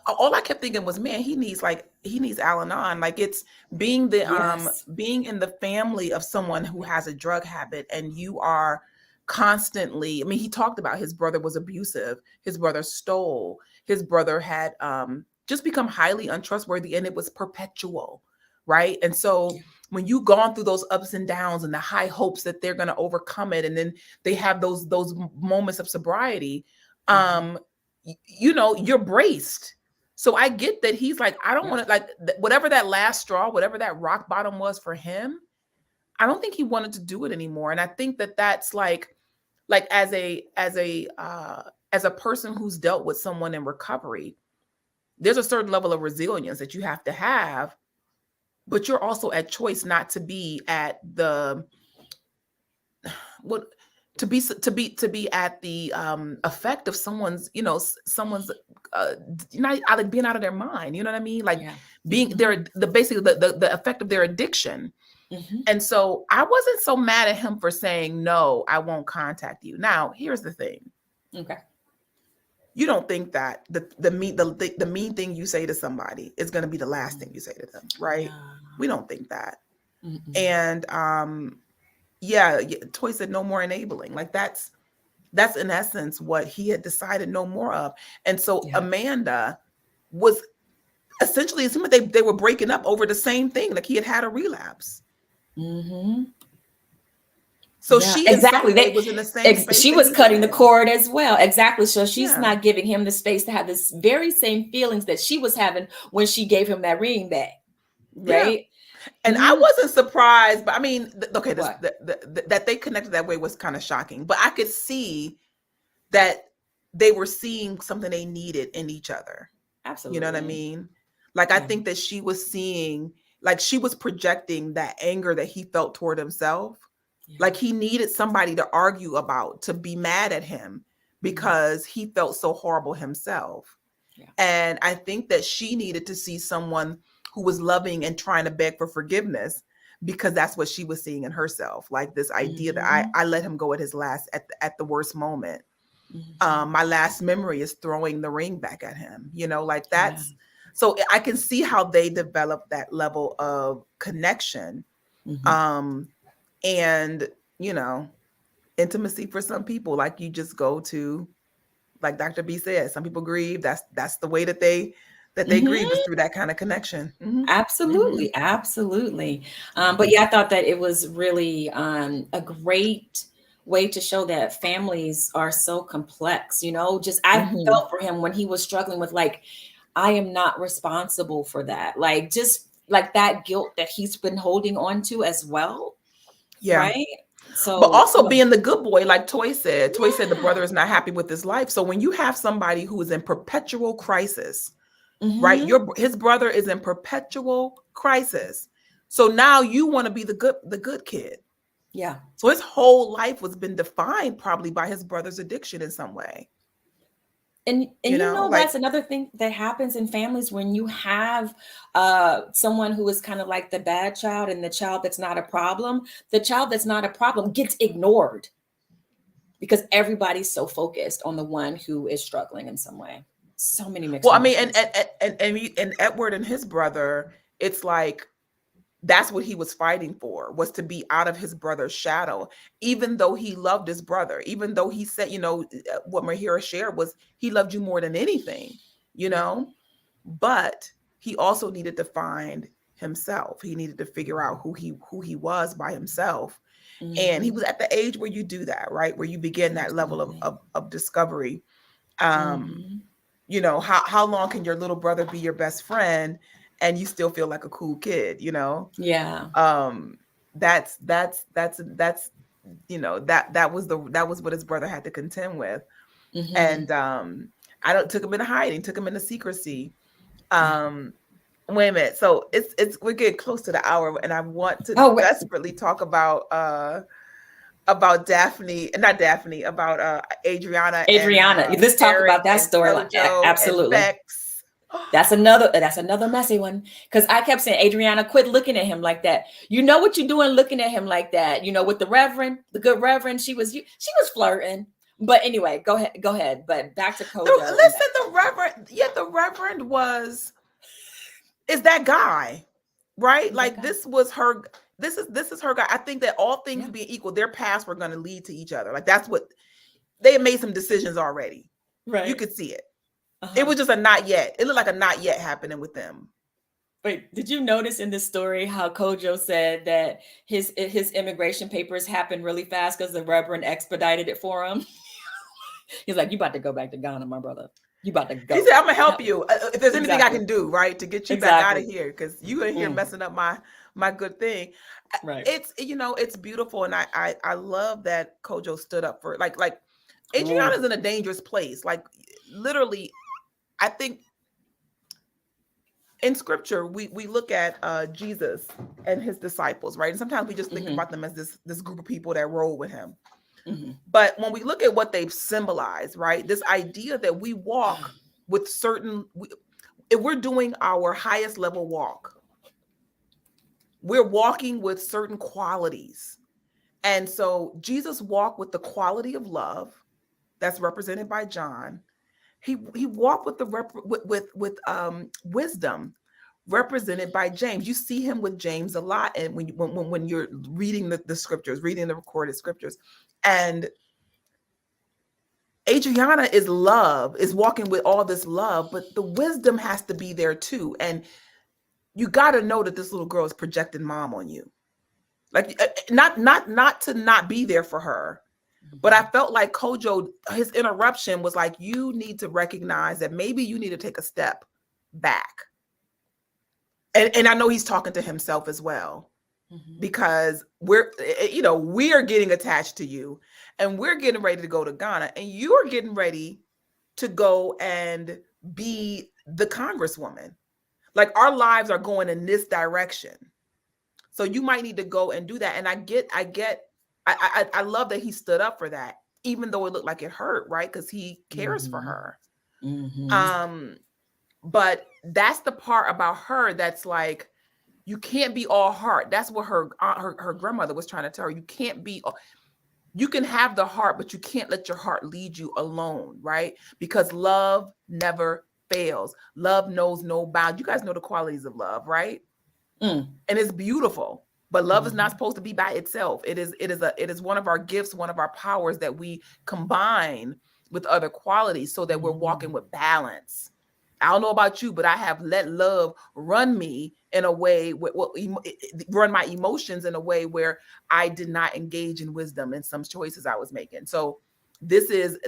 all I kept thinking was, man, he needs Al-Anon. Like, it's being being in the family of someone who has a drug habit, and you are constantly. I mean, he talked about his brother was abusive. His brother stole. His brother had just become highly untrustworthy, and it was perpetual, right? And so when you've gone through those ups and downs and the high hopes that they're going to overcome it, and then they have those moments of sobriety, you're braced. So I get that he's like, I don't want to, like, whatever that last straw, whatever that rock bottom was for him, I don't think he wanted to do it anymore. And I think that that's like as a person who's dealt with someone in recovery, there's a certain level of resilience that you have to have, but you're also at choice not to be at the to be at the effect of someone's not like being out of their mind, you know what I mean? Like being basically the effect of their addiction. And so I wasn't so mad at him for saying, no, I won't contact you. Now, here's the thing. Okay. You don't think that the mean thing you say to somebody is going to be the last thing you say to them, right? No. We don't think that. And Toy said no more enabling. Like that's in essence what he had decided no more of. And so Amanda was essentially, it seemed like they were breaking up over the same thing. Like he had a relapse. So she exactly was in the same space. She was cutting the cord as well. Exactly. So she's not giving him the space to have this very same feelings that she was having when she gave him that ring back. Right. Yeah. And I wasn't surprised, but I mean, that they connected that way was kind of shocking. But I could see that they were seeing something they needed in each other. Absolutely. You know what I mean? Like, I think that she was seeing, like, she was projecting that anger that he felt toward himself. Like he needed somebody to argue about, to be mad at him because he felt so horrible himself. And I think that she needed to see someone who was loving and trying to beg for forgiveness, because that's what she was seeing in herself. Like this idea that I let him go at his last, at the worst moment. My last memory is throwing the ring back at him, like that's, so I can see how they developed that level of connection. And, intimacy for some people. Like you just go to, like Dr. B said, some people grieve. That's the way that they grieve, is through that kind of connection. Absolutely, absolutely. But yeah, I thought that it was really a great way to show that families are so complex. You know, just I felt for him when he was struggling with like, I am not responsible for that. Like just like that guilt that he's been holding on to as well. Yeah. Right. So, but also being the good boy, like Toy said. Toy said the brother is not happy with his life. So when you have somebody who is in perpetual crisis, right? His brother is in perpetual crisis. So now you want to be the good kid. Yeah. So his whole life was been defined probably by his brother's addiction in some way. And you know like, that's another thing that happens in families when you have someone who is kind of like the bad child and the child that's not a problem. The child that's not a problem gets ignored because everybody's so focused on the one who is struggling in some way. So many mixed emotions. and Edward and his brother, it's like that's what he was fighting for, was to be out of his brother's shadow, even though he loved his brother, even though he said, you know, what Mahira shared was he loved you more than anything, you know, but he also needed to find himself. He needed to figure out who he was by himself. And he was at the age where you do that, right? Where you begin that level of discovery. You know, how long can your little brother be your best friend and you still feel like a cool kid, you know? Yeah. That's you know, that was what his brother had to contend with. And took him into hiding, took him into secrecy. Wait a minute. So we're getting close to the hour, and I want to desperately talk about Daphne, not Daphne, about Adriana. And, let's talk about that storyline. Absolutely. That's another messy one. Because I kept saying, Adriana, quit looking at him like that. You know what you're doing looking at him like that. You know, with the good Reverend, she was flirting. But anyway, go ahead. But back to Kojo. Listen, the Reverend is that guy, right? Like this was her. This is her guy. I think that all things being equal, their paths were going to lead to each other. Like that's what they had made some decisions already. Right. You could see it. It was just a not yet. It looked like a not yet happening with them. Wait, did you notice in this story how Kojo said that his immigration papers happened really fast because the Reverend expedited it for him? He's like, you about to go back to Ghana, my brother. You about to go. He said, I'm gonna help you if there's anything I can do, right, to get you back out of here, because you in here messing up my good thing. Right. It's, you know, it's beautiful, and I love that Kojo stood up for like Adriana's in a dangerous place. Like literally, I think in scripture we look at Jesus and his disciples, right? And sometimes we just think about them as this group of people that roll with him. But when we look at what they've symbolized, right? This idea that we walk with if we're doing our highest level walk, we're walking with certain qualities. And so Jesus walked with the quality of love that's represented by John. He walked with wisdom represented by James. You see him with James a lot, and when you're reading the scriptures, reading the recorded scriptures. And Adriana is walking with all this love, but the wisdom has to be there too. And you got to know that this little girl is projecting mom on you. Like not to not be there for her. But I felt like Kojo, his interruption was like, you need to recognize that maybe you need to take a step back. And I know he's talking to himself as well, because we're getting attached to you, and we're getting ready to go to Ghana, and you're getting ready to go and be the congresswoman. Like our lives are going in this direction. So you might need to go and do that. And I love that he stood up for that, even though it looked like it hurt, right? Because he cares for her. But that's the part about her that's like, you can't be all heart. That's what her grandmother was trying to tell her. You can have the heart, but you can't let your heart lead you alone, right? Because love never fails. Love knows no bounds. You guys know the qualities of love, right? And it's beautiful. But love is not supposed to be by itself. It is one of our gifts, one of our powers that we combine with other qualities so that we're walking with balance. I don't know about you, but I have let love run me in a way, run my emotions in a way where I did not engage in wisdom in some choices I was making. So this is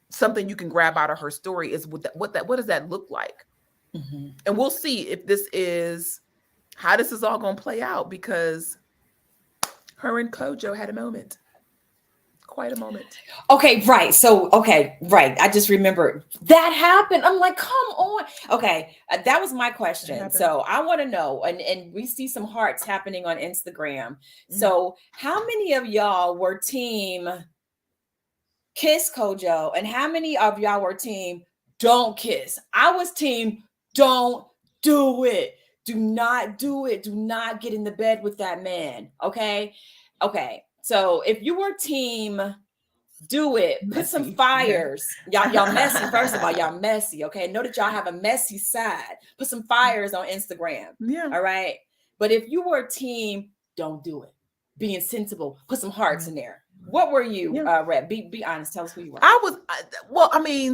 something you can grab out of her story is what does that look like? And we'll see if this is how this is all going to play out, because her and Kojo had a moment. Quite a moment. Okay, right. So, okay, right. I just remembered that happened. I'm like, come on. Okay, that was my question. So I want to know, and we see some hearts happening on Instagram. So how many of y'all were team kiss Kojo, and how many of y'all were team don't kiss? I was team don't do it. Do not do it. Do not get in the bed with that man. Okay. So if you were team do it, put Messy. some fires. Y'all messy. First of all, y'all messy. Okay. Know that y'all have a messy side. Put some fires on Instagram. Yeah. All right. But if you were team, don't do it. Being sensible, put some hearts in there. What were you, Rhett? Be honest. Tell us who you were.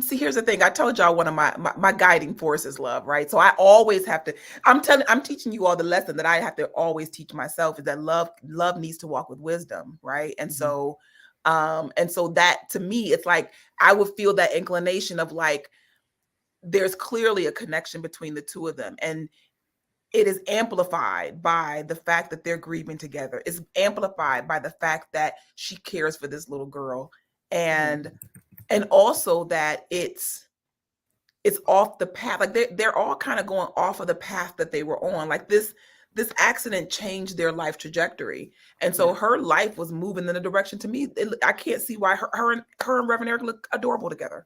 See, here's the thing. I told y'all one of my guiding force is love, right? So I always have to, I'm teaching you all the lesson that I have to always teach myself is that love needs to walk with wisdom, right? And so that to me, it's like, I would feel that inclination of like, there's clearly a connection between the two of them. And it is amplified by the fact that they're grieving together. It's amplified by the fact that she cares for this little girl. And also that it's off the path. Like they're all kind of going off of the path that they were on. Like this accident changed their life trajectory. And so her life was moving in a direction, to me, I can't see why her and Reverend Eric look adorable together.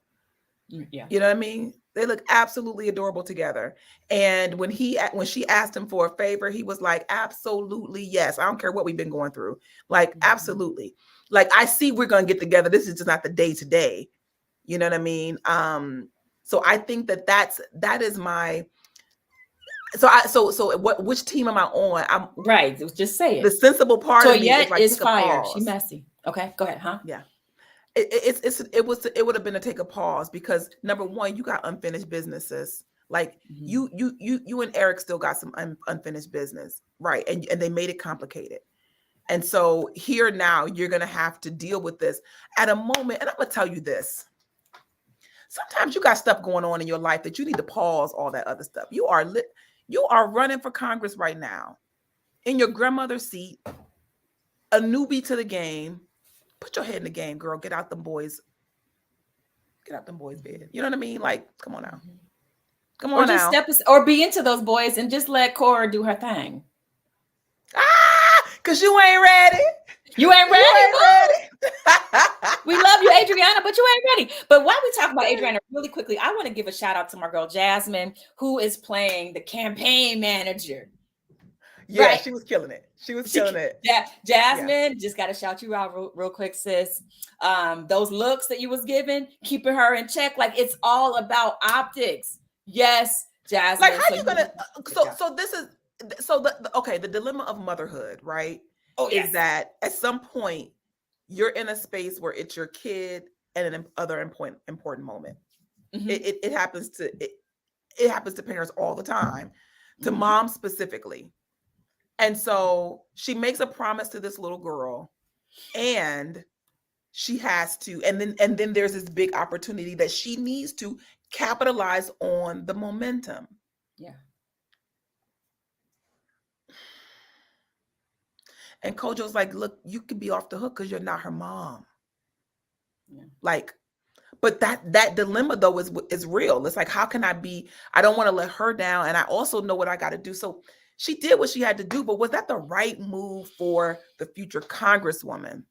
Yeah. You know what I mean? They look absolutely adorable together. And when she asked him for a favor, he was like, absolutely, yes. I don't care what we've been going through. Like, absolutely. Like, I see we're going to get together. This is just not the day to day. You know what I mean? So I think that is my, which team am I on? I'm right. Just say it. The sensible part of me is like, is fire. She messy. Okay, go ahead, huh? Yeah. It would have been to take a pause, because number one, you got unfinished businesses. Like you and Eric still got some unfinished business, right? And they made it complicated. And so here now you're gonna have to deal with this at a moment. And I'm gonna tell you this: sometimes you got stuff going on in your life that you need to pause all that other stuff. You are running for Congress right now, in your grandmother's seat, a newbie to the game. Put your head in the game, girl. Get out them boys' bed. You know what I mean? Like, come on now. Come on now. Or be into those boys and just let Cora do her thing. Because you ain't ready. You ain't ready. We love you, Adriana, but you ain't ready. But while we talk about Adriana really quickly, I want to give a shout out to my girl Jasmine, who is playing the campaign manager. Yeah, right. She was killing it. Yeah, Jasmine, just got to shout you out real quick, sis. Those looks that you was giving, keeping her in check. Like, it's all about optics. Yes, Jasmine. Like, how you gonna? The dilemma of motherhood, right? Is that at some point you're in a space where it's your kid and an other important moment. It happens to parents all the time, to moms specifically. And so she makes a promise to this little girl, and she has to, and then there's this big opportunity that she needs to capitalize on the momentum. Yeah. And Kojo's like, look, you can be off the hook because you're not her mom. Yeah. Like, but that dilemma though is real. It's like, how can I don't want to let her down, and I also know what I got to do. So she did what she had to do, but was that the right move for the future Congresswoman?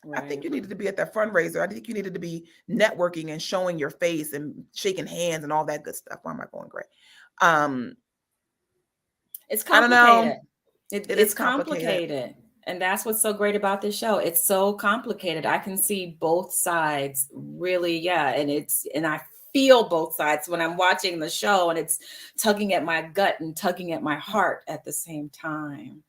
Right. I think you needed to be at that fundraiser. I think you needed to be networking and showing your face and shaking hands and all that good stuff. Why am I going great? It's complicated. It's complicated. And that's what's so great about this show. It's so complicated. I can see both sides really. Yeah. And I feel both sides when I'm watching the show, and it's tugging at my gut and tugging at my heart at the same time.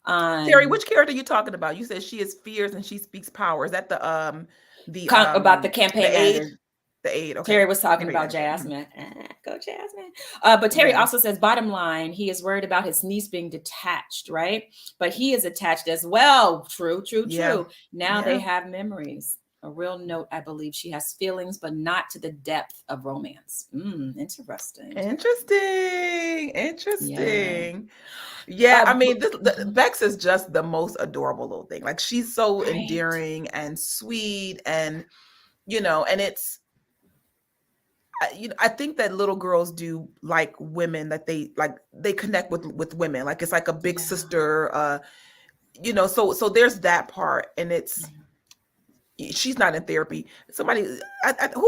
Terry, which character are you talking about? You said she is fierce and she speaks power. Is that About the campaign the aide? manager. The aide, okay. Terry was talking Campaign about manager. Jasmine. Go Jasmine. But Terry Yeah. also says, bottom line, he is worried about his niece being detached, right? But he is attached as well. True. Yeah. Now Yeah. they have memories. A real note, I believe she has feelings, but not to the depth of romance. Interesting. Interesting. Yeah, I mean, Bex is just the most adorable little thing. Like, she's so Right. endearing and sweet, and and it's I think that little girls do like women that they connect with women. Like, it's like a big sister. So there's that part, and it's she's not in therapy. Somebody, who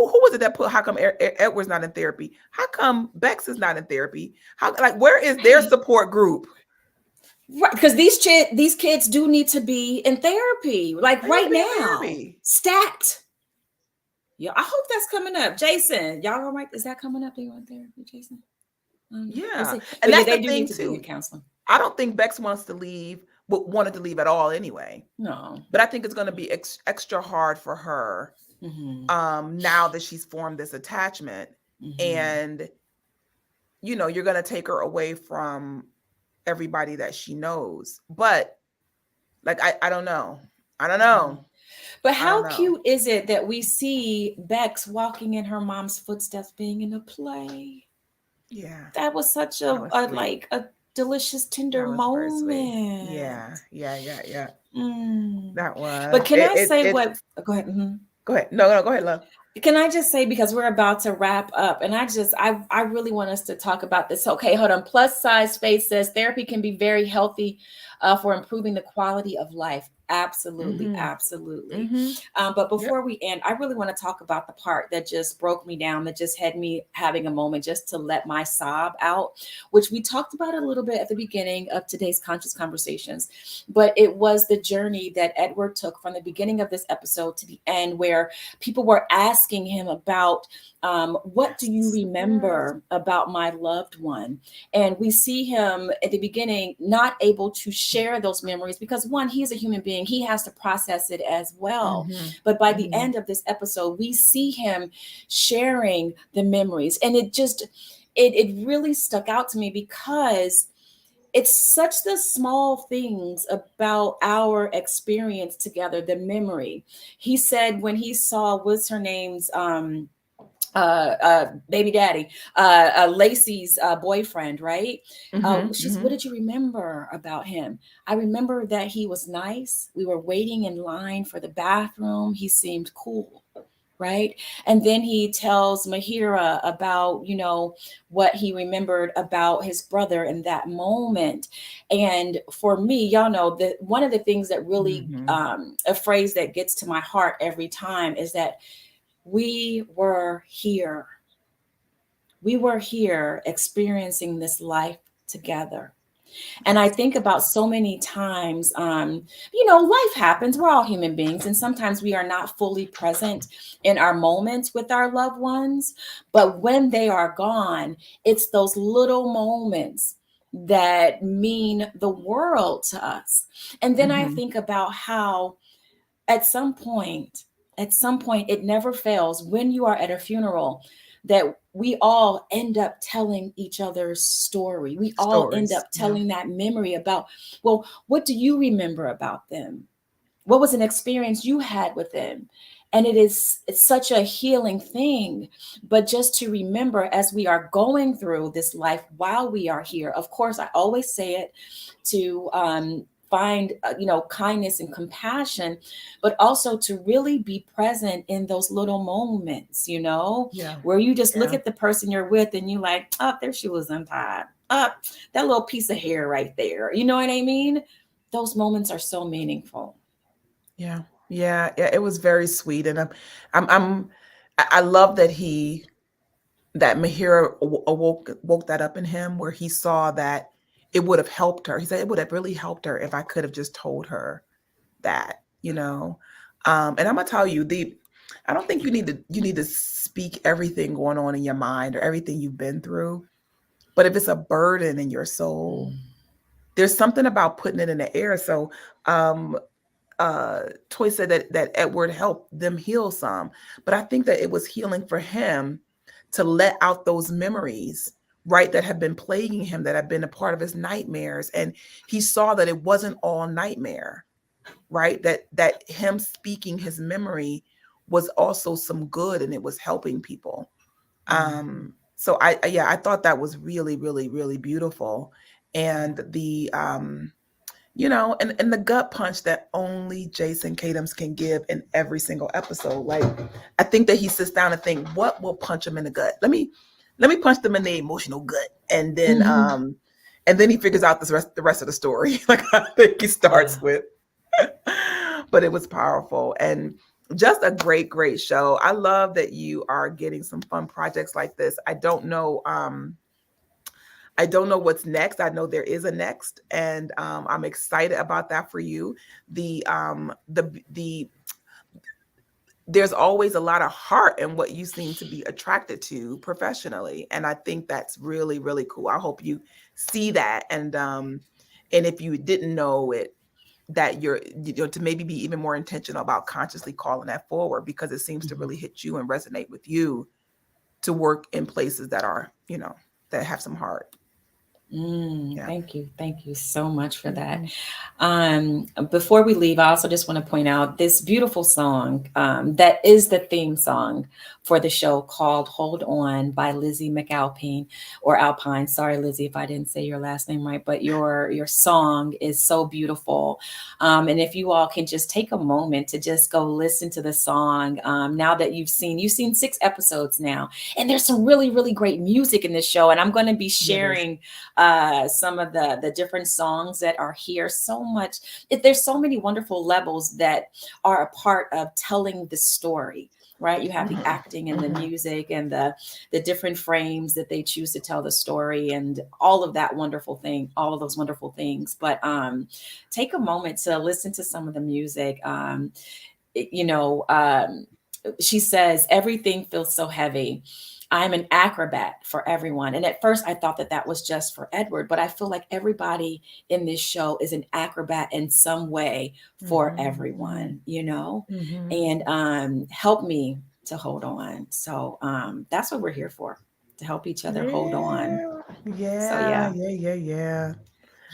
was it that put? How come Edward's not in therapy? How come Bex is not in therapy? Where is their support group? Right, because these kids do need to be in therapy, like right now. Stat. Yeah, I hope that's coming up. Jason, y'all all right? Is that coming up? Do you want therapy, Jason? Yeah, and that's they the do thing need to too. be in counseling. I don't think Bex wanted to leave at all anyway. No, but I think it's going to be extra hard for her now that she's formed this attachment, and you're going to take her away from everybody that she knows. But like, I don't know. But how cute is it that we see Bex walking in her mom's footsteps, being in a play? Yeah, that was such a delicious, tender moment. Yeah. Mm. That was. But can I say what? Go ahead. Go ahead. No, go ahead, love. Can I just say, because we're about to wrap up, and I really want us to talk about this. Okay, hold on. Plus size face says therapy can be very healthy for improving the quality of life. Absolutely. But before we end, I really want to talk about the part that just broke me down, that just had me having a moment just to let my sob out, which we talked about a little bit at the beginning of today's Conscious Conversations. But it was the journey that Edward took from the beginning of this episode to the end, where people were asking him about what do you remember about my loved one? And we see him at the beginning not able to share those memories because, one, he's a human being. He has to process it as well. But by the end of this episode, we see him sharing the memories. And it really stuck out to me because it's such the small things about our experience together, the memory. He said when he saw, what's her name's baby daddy, Lacey's boyfriend, right? What did you remember about him? I remember that he was nice. We were waiting in line for the bathroom. He seemed cool. Right. And then he tells Mahira about, what he remembered about his brother in that moment. And for me, y'all know that one of the things that really, a phrase that gets to my heart every time is that we were here. We were here experiencing this life together. And I think about so many times, life happens. We're all human beings. And sometimes we are not fully present in our moments with our loved ones. But when they are gone, it's those little moments that mean the world to us. And then I think about how at some point, it never fails when you are at a funeral that we all end up telling each other's story. We all end up telling that memory about, well, what do you remember about them? What was an experience you had with them? And it's such a healing thing. But just to remember as we are going through this life while we are here, of course, I always say it to find kindness and compassion, but also to really be present in those little moments, where you just look at the person you're with and you like, oh, their shoe was untied, that little piece of hair right there, you know what I mean? Those moments are so meaningful. Yeah, it was very sweet. And I love that Mahira woke that up in him, where he saw that it would have helped her. He said it would have really helped her if I could have just told her that, And I'm gonna tell you, I don't think you need to speak everything going on in your mind or everything you've been through. But if it's a burden in your soul, there's something about putting it in the air. So um Toy said that Edward helped them heal some, but I think that it was healing for him to let out those memories, right, that have been plaguing him, that have been a part of his nightmares, and he saw that it wasn't all nightmare, right? That him speaking his memory was also some good, and it was helping people. So I thought that was really, really, really beautiful, and the and the gut punch that only Jason Katims can give in every single episode. Like, I think that he sits down and think, what will punch him in the gut? Let me punch them in the emotional gut, and then he figures out the rest of the story. Like, I think he starts with, but it was powerful and just a great, great show. I love that you are getting some fun projects like this. I don't know what's next. I know there is a next, and I'm excited about that for you. The there's always a lot of heart in what you seem to be attracted to professionally, and I think that's really, really cool. I hope you see that, and if you didn't know it, that to maybe be even more intentional about consciously calling that forward, because it seems to really hit you and resonate with you to work in places that are that have some heart. Yeah. Thank you so much for that. Before we leave, I also just want to point out this beautiful song that is the theme song for the show, called Hold On by Lizzie McAlpine, or Alpine. Sorry, Lizzie, if I didn't say your last name right, but your song is so beautiful. And if you all can just take a moment to just go listen to the song, now that you've seen 6 episodes now, and there's some really, really great music in this show. And I'm going to be sharing some of the different songs that are here. So much, there's so many wonderful levels that are a part of telling the story, right? You have the acting and the music and the different frames that they choose to tell the story, and all of those wonderful things. But take a moment to listen to some of the music. She says, everything feels so heavy. I'm an acrobat for everyone. And at first I thought that was just for Edward, but I feel like everybody in this show is an acrobat in some way for everyone, and help me to hold on. So that's what we're here for, to help each other hold on. Yeah. So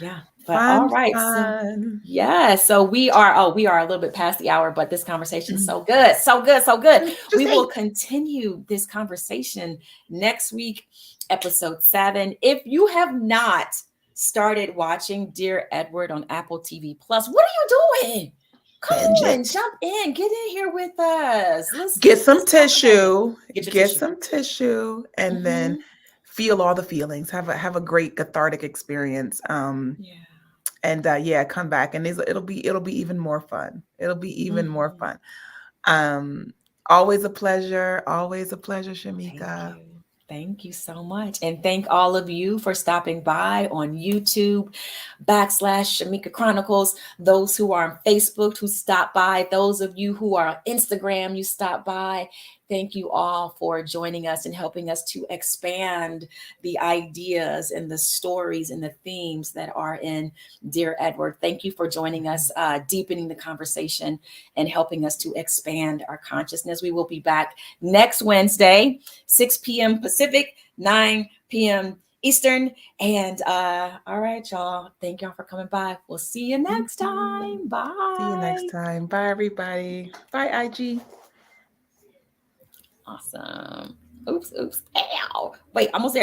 yeah. But Fun, all right. fun. So we are a little bit past the hour, but this conversation is so good. So good. We will continue this conversation next week, episode 7. If you have not started watching Dear Edward on Apple TV Plus, what are you doing? Come on, jump in, get in here with us. Let's get some tissue. Get some tissue, and then feel all the feelings. Have a great cathartic experience. And come back, and it'll be even more fun. It'll be even more fun. Always a pleasure, Shamika. Thank you so much. And thank all of you for stopping by on YouTube / Shamika Chronicles. Those who are on Facebook, who stopped by, those of you who are on Instagram, you stopped by. Thank you all for joining us and helping us to expand the ideas and the stories and the themes that are in Dear Edward. Thank you for joining us, deepening the conversation and helping us to expand our consciousness. We will be back next Wednesday, 6 p.m. Pacific, 9 p.m. Eastern. And all right, y'all. Thank y'all for coming by. We'll see you next time. Bye. See you next time. Bye, everybody. Bye, IG. Awesome. Oops. Ow. Wait, almost there.